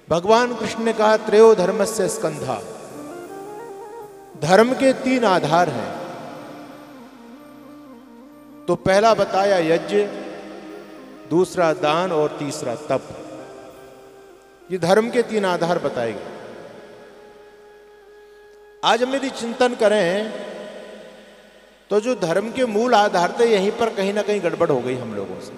भगवान कृष्ण ने कहा त्रयो धर्मस्य स्कंधा, धर्म के 3 आधार हैं। तो पहला बताया यज्ञ, दूसरा दान और तीसरा तप। ये धर्म के 3 आधार बताए गए। आज हम यदि चिंतन करें तो जो धर्म के मूल आधार थे यहीं पर कहीं ना कहीं गड़बड़ हो गई हम लोगों से।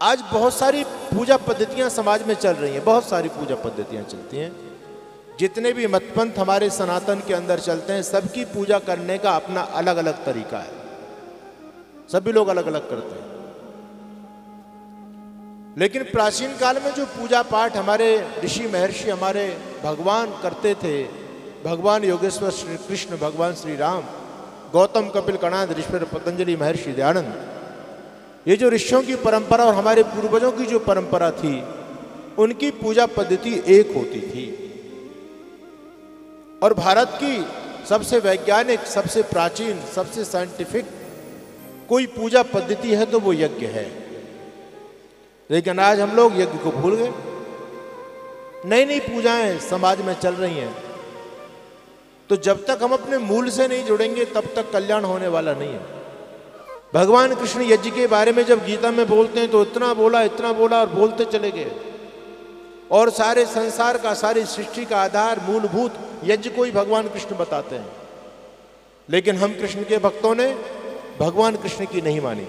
आज बहुत सारी पूजा पद्धतियां समाज में चल रही हैं, बहुत सारी पूजा पद्धतियां चलती हैं। जितने भी मतपंथ हमारे सनातन के अंदर चलते हैं, सबकी पूजा करने का अपना अलग अलग तरीका है। सभी लोग अलग अलग करते हैं। लेकिन प्राचीन काल में जो पूजा पाठ हमारे ऋषि महर्षि, हमारे भगवान करते थे, भगवान योगेश्वर श्री कृष्ण, भगवान श्री राम, गौतम, कपिल, कणाद, ऋषिवर, पतंजलि, महर्षि दयानंद, ये जो ऋषियों की परंपरा और हमारे पूर्वजों की जो परंपरा थी, उनकी पूजा पद्धति एक होती थी। और भारत की सबसे वैज्ञानिक, सबसे प्राचीन, सबसे साइंटिफिक कोई पूजा पद्धति है तो वो यज्ञ है। लेकिन आज हम लोग यज्ञ को भूल गए। नई नई पूजाएं समाज में चल रही हैं। तो जब तक हम अपने मूल से नहीं जुड़ेंगे तब तक कल्याण होने वाला नहीं है। भगवान कृष्ण यज्ञ के बारे में जब गीता में बोलते हैं तो इतना बोला और बोलते चले गए। और सारे संसार का, सारी सृष्टि का आधार, मूलभूत यज्ञ को ही भगवान कृष्ण बताते हैं। लेकिन हम कृष्ण के भक्तों ने भगवान कृष्ण की नहीं मानी,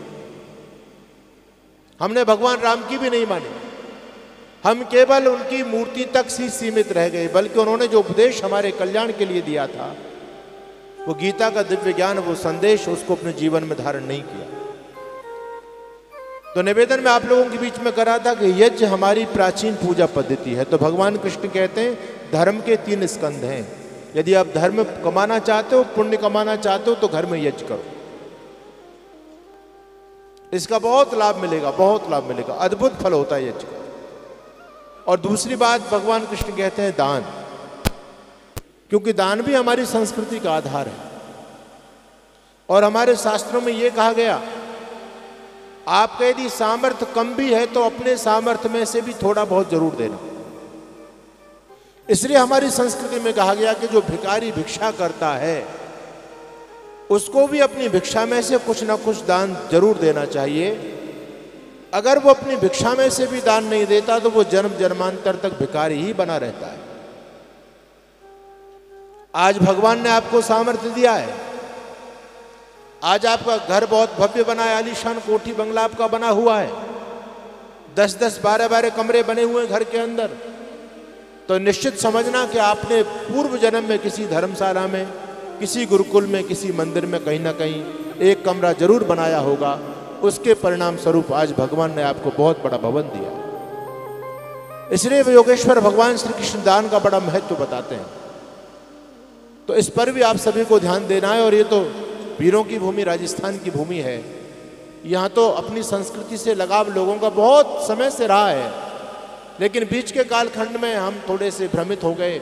हमने भगवान राम की भी नहीं मानी। हम केवल उनकी मूर्ति तक ही सीमित रह गए, बल्कि उन्होंने जो उपदेश हमारे कल्याण के लिए दिया था, वो गीता का दिव्य ज्ञान, वो संदेश, उसको अपने जीवन में धारण नहीं किया। तो निवेदन में आप लोगों के बीच में करा था कि यज्ञ हमारी प्राचीन पूजा पद्धति है। तो भगवान कृष्ण कहते हैं धर्म के 3 स्कंध हैं। यदि आप धर्म कमाना चाहते हो, पुण्य कमाना चाहते हो, तो घर में यज्ञ करो। इसका बहुत लाभ मिलेगा, बहुत लाभ मिलेगा, अद्भुत फल होता है यज्ञ का। और दूसरी बात भगवान कृष्ण कहते हैं दान, क्योंकि दान भी हमारी संस्कृति का आधार है। और हमारे शास्त्रों में यह कहा गया, आपका यदि सामर्थ्य कम भी है तो अपने सामर्थ्य में से भी थोड़ा बहुत जरूर देना। इसलिए हमारी संस्कृति में कहा गया कि जो भिखारी भिक्षा करता है उसको भी अपनी भिक्षा में से कुछ ना कुछ दान जरूर देना चाहिए। अगर वो अपनी भिक्षा में से भी दान नहीं देता तो वो जन्म जन्मांतर तक भिखारी ही बना रहता है। आज भगवान ने आपको सामर्थ्य दिया है, आज आपका घर बहुत भव्य बना है, आलीशान कोठी बंगला आपका बना हुआ है, 10-10, 12-12 कमरे बने हुए हैं घर के अंदर। तो निश्चित समझना कि आपने पूर्व जन्म में किसी धर्मशाला में, किसी गुरुकुल में, किसी मंदिर में कहीं ना कहीं एक कमरा जरूर बनाया होगा। उसके परिणाम स्वरूप आज भगवान ने आपको बहुत बड़ा भवन दिया। इसलिए योगेश्वर भगवान श्री कृष्ण दान का बड़ा महत्व बताते हैं। तो इस पर भी आप सभी को ध्यान देना है। और ये तो वीरों की भूमि, राजस्थान की भूमि है। यहाँ तो अपनी संस्कृति से लगाव लोगों का बहुत समय से रहा है, लेकिन बीच के कालखंड में हम थोड़े से भ्रमित हो गए,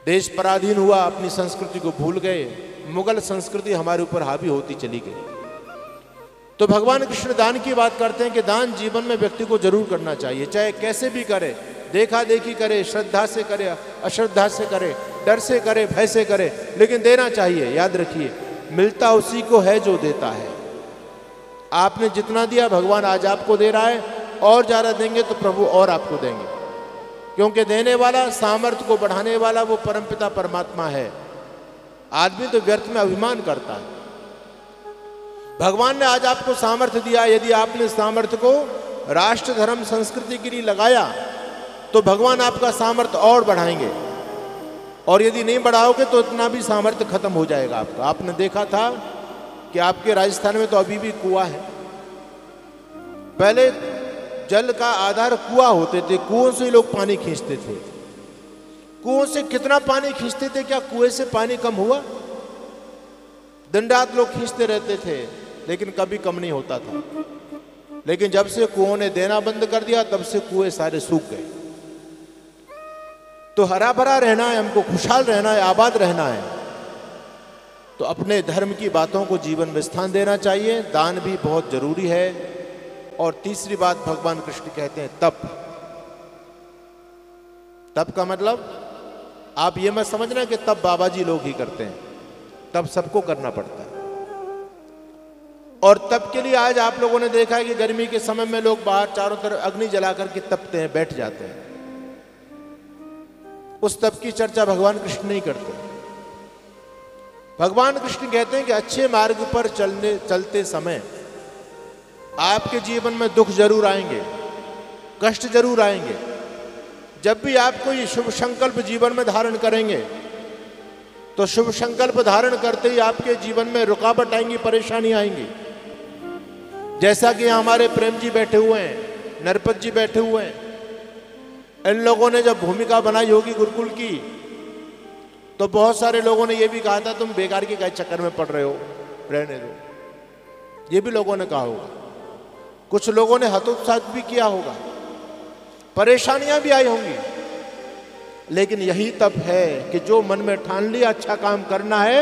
देश पराधीन हुआ, अपनी संस्कृति को भूल गए, मुगल संस्कृति हमारे ऊपर हावी होती चली गई। तो भगवान कृष्ण दान की बात करते हैं कि दान जीवन में व्यक्ति को जरूर करना चाहिए, चाहे कैसे भी करे, देखा देखी करे, श्रद्धा से करे, अश्रद्धा से करे, डर से करे, भय से करे, लेकिन देना चाहिए। याद रखिए, मिलता उसी को है जो देता है। आपने जितना दिया भगवान आज आपको दे रहा है, और ज्यादा देंगे तो प्रभु और आपको देंगे, क्योंकि देने वाला, सामर्थ्य को बढ़ाने वाला वो परमपिता परमात्मा है। आदमी तो व्यर्थ में अभिमान करता है। भगवान ने आज आपको सामर्थ्य दिया, यदि आपने सामर्थ्य को राष्ट्र, धर्म, संस्कृति के लिए लगाया तो भगवान आपका सामर्थ्य और बढ़ाएंगे। और यदि नहीं बढ़ाओगे तो इतना भी सामर्थ्य खत्म हो जाएगा आपका। आपने देखा था कि आपके राजस्थान में तो अभी भी कुआं है। पहले जल का आधार कुआं होते थे, कुओं से लोग पानी खींचते थे। कुओं से कितना पानी खींचते थे, क्या कुएं से पानी कम हुआ? दिन रात लोग खींचते रहते थे, लेकिन कभी कम नहीं होता था। लेकिन जब से कुओं ने देना बंद कर दिया, तब से कुएं सारे सूख गए। तो हरा भरा रहना है, हमको खुशहाल रहना है, आबाद रहना है, तो अपने धर्म की बातों को जीवन में स्थान देना चाहिए। दान भी बहुत जरूरी है। और तीसरी बात भगवान कृष्ण कहते हैं तप। तप का मतलब आप ये मत समझना कि तप बाबा जी लोग ही करते हैं, तप सबको करना पड़ता है। और तप के लिए आज आप लोगों ने देखा है कि गर्मी के समय में लोग बाहर चारों तरफ अग्नि जला करके तपते हैं, बैठ जाते हैं। उस तप की चर्चा भगवान कृष्ण नहीं करते। भगवान कृष्ण कहते हैं कि अच्छे मार्ग पर चलते समय आपके जीवन में दुख जरूर आएंगे, कष्ट जरूर आएंगे। जब भी आप कोई शुभ संकल्प जीवन में धारण करेंगे तो शुभ संकल्प धारण करते ही आपके जीवन में रुकावट आएंगी, परेशानी आएंगी। जैसा कि हमारे प्रेम जी बैठे हुए हैं, नरपत जी बैठे हुए हैं, इन लोगों ने जब भूमिका बनाई होगी गुरुकुल की तो बहुत सारे लोगों ने यह भी कहा था तुम बेकार के क्या चक्कर में पड़ रहे हो, रहने दो। ये भी लोगों ने कहा होगा। कुछ लोगों ने हतोत्साहित भी किया होगा, परेशानियां भी आई होंगी। लेकिन यही तप है कि जो मन में ठान लिया अच्छा काम करना है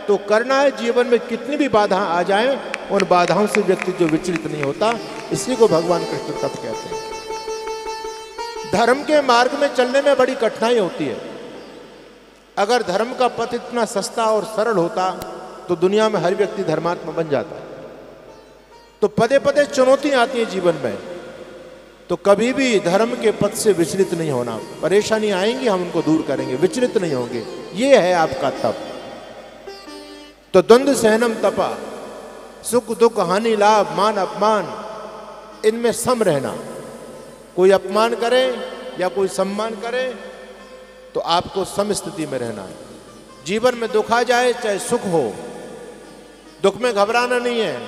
तो करना है। जीवन में कितनी भी बाधा आ जाए उन बाधाओं से व्यक्ति जो विचलित नहीं होता, इसी को भगवान कृष्ण तप कहते हैं। धर्म के मार्ग में चलने में बड़ी कठिनाई होती है। अगर धर्म का पथ इतना सस्ता और सरल होता तो दुनिया में हर व्यक्ति धर्मात्मा बन जाता। तो पदे पदे चुनौतियां आती हैं जीवन में, तो कभी भी धर्म के पथ से विचलित नहीं होना। परेशानी आएंगी, हम उनको दूर करेंगे, विचलित नहीं होंगे। ये है आपका तप। तो द्वंद्व सहनम तपा, सुख दुख हानि लाभ मान अपमान, इनमें सम रहना। कोई अपमान करे या कोई सम्मान करे तो आपको सम स्थिति में रहना है। जीवन में दुख आ जाए चाहे सुख हो, दुख में घबराना नहीं है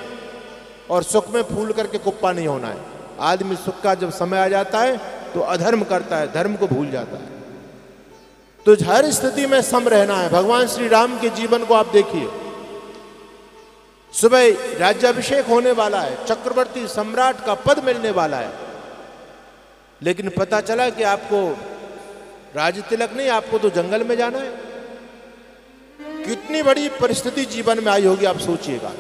और सुख में फूल करके कुप्पा नहीं होना है। आदमी सुख का जब समय आ जाता है तो अधर्म करता है, धर्म को भूल जाता है। तो हर स्थिति में सम रहना है। भगवान श्री राम के जीवन को आप देखिए, सुबह राज्याभिषेक होने वाला है, चक्रवर्ती सम्राट का पद मिलने वाला है, लेकिन पता चला कि आपको राज तिलक नहीं, आपको तो जंगल में जाना है। कितनी बड़ी परिस्थिति जीवन में आई होगी, आप सोचिएगा।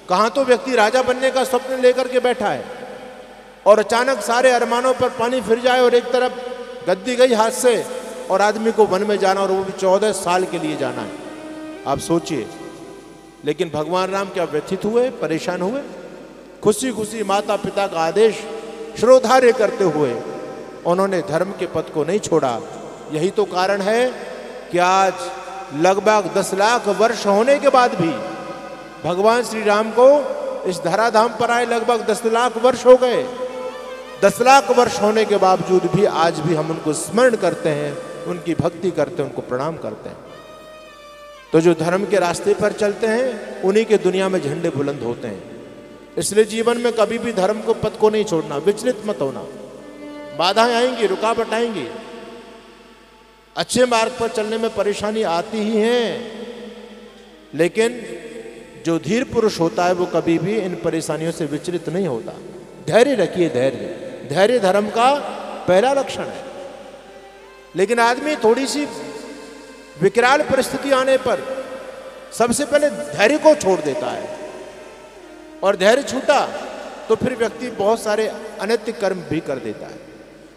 कहां तो व्यक्ति राजा बनने का स्वप्न लेकर के बैठा है और अचानक सारे अरमानों पर पानी फिर जाए और एक तरफ गद्दी गई हाथ से और आदमी को वन में जाना, और वो भी 14 साल के लिए जाना है। आप सोचिए। लेकिन भगवान राम क्या व्यथित हुए, परेशान हुए? खुशी खुशी माता पिता का आदेश श्रोधार्य करते हुए उन्होंने धर्म के पथ को नहीं छोड़ा। यही तो कारण है कि आज लगभग 10 लाख वर्ष होने के बाद भी भगवान श्री राम को इस धराधाम पर आए लगभग 10 लाख वर्ष हो गए। 10 लाख वर्ष होने के बावजूद भी आज भी हम उनको स्मरण करते हैं, उनकी भक्ति करते हैं, उनको प्रणाम करते हैं। तो जो धर्म के रास्ते पर चलते हैं उन्हीं के दुनिया में झंडे बुलंद होते हैं। इसलिए जीवन में कभी भी धर्म को पथ को नहीं छोड़ना, विचलित मत होना। बाधाएं आएंगी, रुकावट आएंगी, अच्छे मार्ग पर चलने में परेशानी आती ही है, लेकिन जो धीर पुरुष होता है वो कभी भी इन परेशानियों से विचलित नहीं होता। धैर्य रखिए, धैर्य। धैर्य धर्म का पहला लक्षण है। लेकिन आदमी थोड़ी सी विकराल परिस्थिति आने पर सबसे पहले धैर्य को छोड़ देता है, और धैर्य छूटा तो फिर व्यक्ति बहुत सारे अनैतिक कर्म भी कर देता है।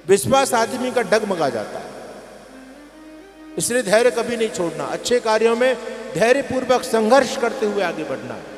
विश्वास आदमी का डगमगा जाता है। इसलिए धैर्य कभी नहीं छोड़ना। अच्छे कार्यों में धैर्य पूर्वक संघर्ष करते हुए आगे बढ़ना है।